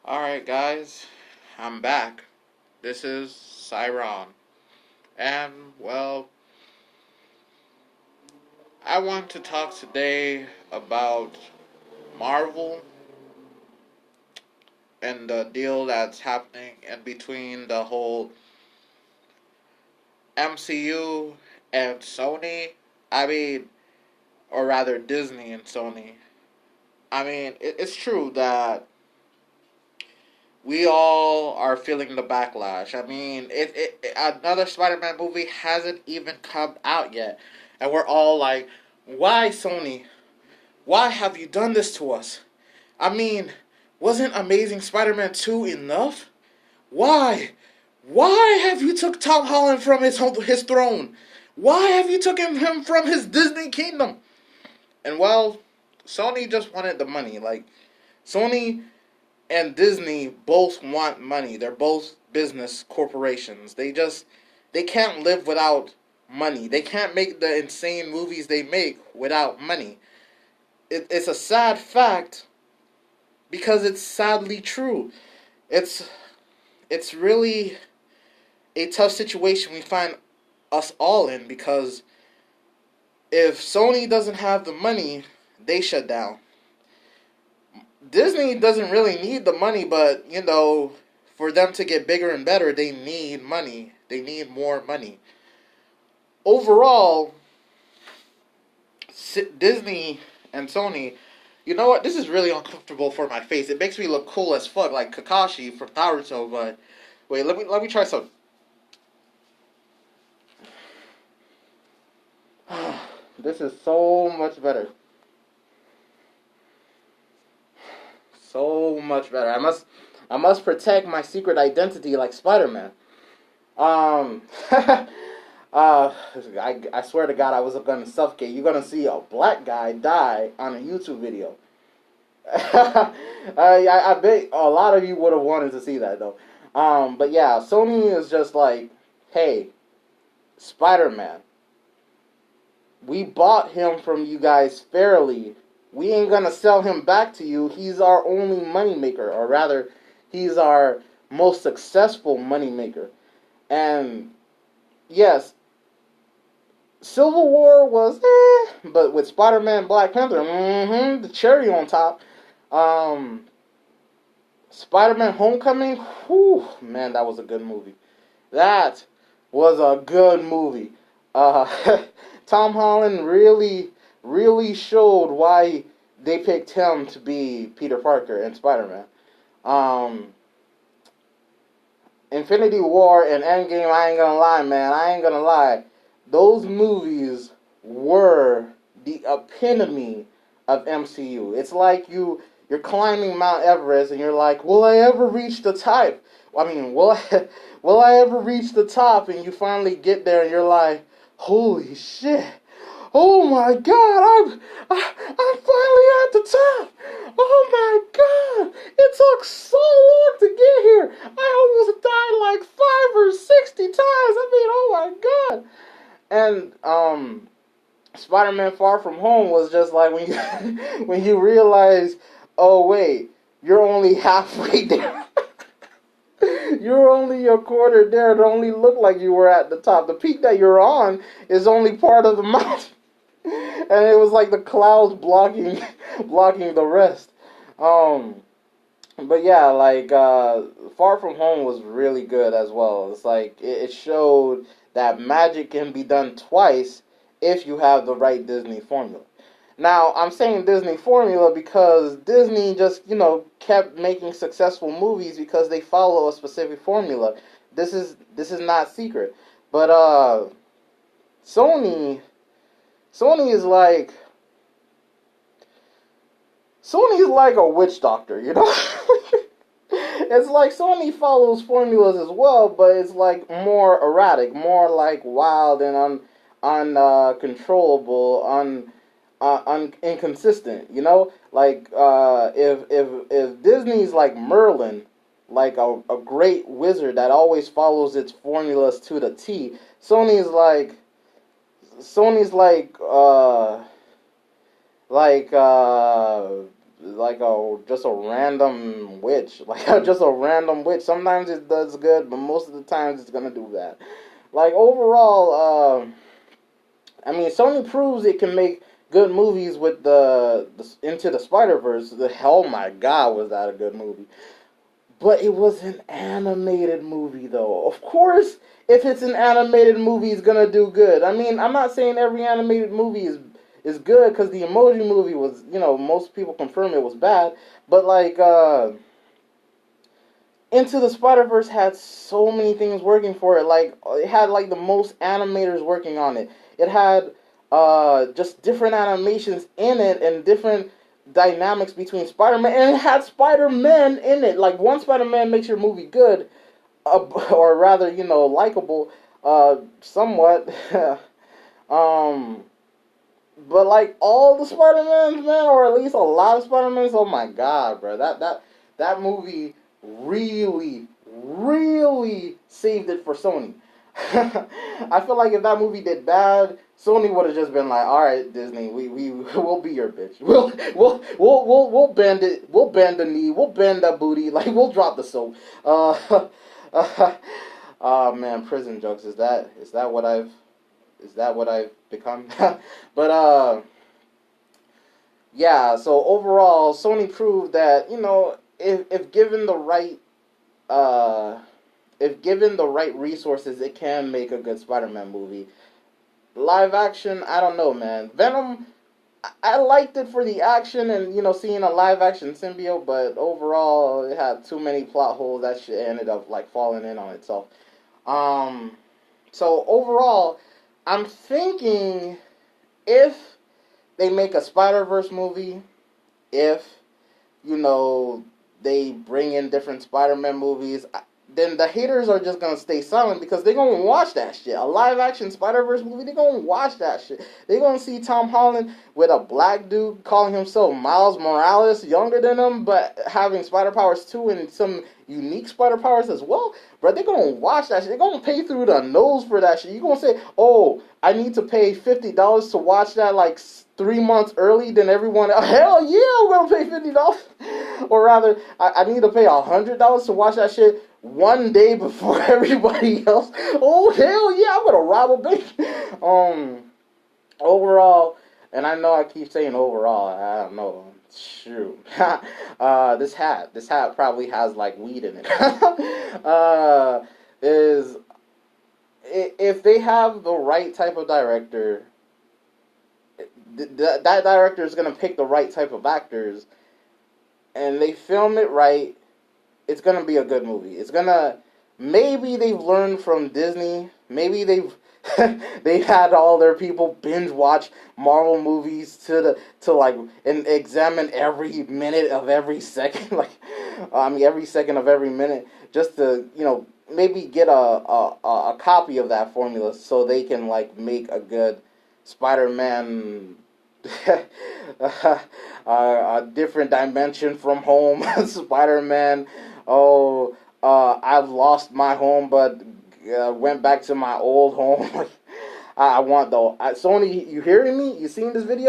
Alright, guys, I'm back. This is Cyrun. And, well, I want to talk today about Marvel and the deal that's happening in between the whole MCU and Sony. I mean, or rather, Disney and Sony. I mean, it's true that we all are feeling the backlash. I mean, another Spider-Man movie hasn't even come out yet, and we're all like, "Why, Sony? Why have you done this to us? I mean, wasn't Amazing Spider-Man 2 enough? Why? Why have you took Tom Holland from his throne? Why have you taken him from his Disney kingdom?" And well, Sony just wanted the money. Like, Sony and Disney both want money. They're both business corporations. They can't live without money. They can't make the insane movies they make without money. It's a sad fact because it's sadly true. It's it's really a tough situation we find us all in because if Sony doesn't have the money, they shut down. Disney doesn't really need the money, but for them to get bigger and better, they need money. They need more money. Overall, Disney and Sony, you know what? This is really uncomfortable for my face. It makes me look cool as fuck, like Kakashi from Naruto. But wait, let me try some. This is so much better. So much better. I must protect my secret identity like Spider-Man. Um, I swear to God, I was gonna suffocate. You're gonna see a black guy die on a YouTube video. I bet a lot of you would have wanted to see that though. But yeah, Sony is just like, hey, Spider-Man, we bought him from you guys fairly. We ain't gonna sell him back to you. He's our only moneymaker, or rather, he's our most successful moneymaker. And yes, Civil War was but with Spider-Man, Black Panther, the cherry on top. Um, Spider-Man: Homecoming, whew, man, that was a good movie. That was a good movie. Tom Holland really showed why they picked him to be Peter Parker and Spider-Man. Um, Infinity War and Endgame, I ain't gonna lie, man. I ain't gonna lie. Those movies were the epitome of MCU. It's like you're climbing Mount Everest and you're like, will I ever reach the top? I mean, will I ever reach the top? And you finally get there and you're like, holy shit. Oh my God, I'm finally at the top. Oh my God, it took so long to get here. I almost died like 5 or 60 times. I mean, oh my God. And Spider-Man: Far From Home was just like when you when you realize, oh wait, you're only halfway there. You're only a quarter there. It only looked like you were at the top. The peak that you're on is only part of the mountain. And it was like the clouds blocking the rest. Um, but yeah, like Far From Home was really good as well. It's like it showed that magic can be done twice if you have the right Disney formula. Now, I'm saying Disney formula because Disney just, kept making successful movies because they follow a specific formula. This is not secret. But Sony Sony is like Sony is like a witch doctor, you know? It's like Sony follows formulas as well, but it's like more erratic, more like wild and uncontrollable, inconsistent. Like if Disney's like Merlin, like a great wizard that always follows its formulas to the T. Sony's like like a just a random witch, like just a random witch. Sometimes it does good, but most of the times it's gonna do bad. Like overall, I mean, Sony proves it can make good movies with the Into the Spider-Verse. The hell, my God, was that a good movie? But it was an animated movie, though. Of course, if it's an animated movie, it's gonna do good. I mean, I'm not saying every animated movie is good because the Emoji Movie was, most people confirm it was bad. But like, Into the Spider Verse had so many things working for it. Like, it had like the most animators working on it. It had just different animations in it and different dynamics between Spider-Man, and it had Spider-Man in it. Like, one Spider-Man makes your movie good, or rather, likable, somewhat. um, but like all the Spider-Mans, man, or at least a lot of Spider-Mans. Oh my God, bro, that movie really, really saved it for Sony. I feel like if that movie did bad, Sony would have just been like, "All right, Disney, we'll be your bitch. We'll bend it. We'll bend the knee. We'll bend the booty. Like we'll drop the soap." Oh man, prison jokes. Is that what I've become? But yeah. So overall, Sony proved that if given the right uh if given the right resources, it can make a good Spider-Man movie. Live action, I don't know, man. Venom, I liked it for the action and seeing a live action symbiote, but overall it had too many plot holes. That shit ended up like falling in on itself. Um, so overall, I'm thinking if they make a Spider-Verse movie, if they bring in different Spider-Man movies, then the haters are just gonna stay silent because they're gonna watch that shit. A live action Spider-Verse movie, they're gonna watch that shit. They're gonna see Tom Holland with a black dude calling himself Miles Morales, younger than him, but having spider powers too and some unique spider powers as well. But they're gonna watch that shit. They're gonna pay through the nose for that shit. You're gonna say, "Oh, I need to pay $50 to watch that like 3 months early than everyone else." Hell yeah, I'm gonna pay $50. Or rather, I need to pay $100 to watch that shit one day before everybody else. Oh hell yeah, I'm gonna rob a bank. Overall, and I know I keep saying overall, I don't know. Shoot. This hat probably has like weed in it. Is if they have the right type of director, that director is gonna pick the right type of actors, and they film it right. It's gonna be a good movie. It's gonna maybe they've learned from Disney. Maybe they've had all their people binge watch Marvel movies to like and examine every minute of every second, like I mean every second of every minute, just to maybe get a copy of that formula so they can like make a good Spider-Man. A different dimension from home. Spider-Man. Oh, I've lost my home, but went back to my old home. I want though. Sony, you hearing me? You seeing this video?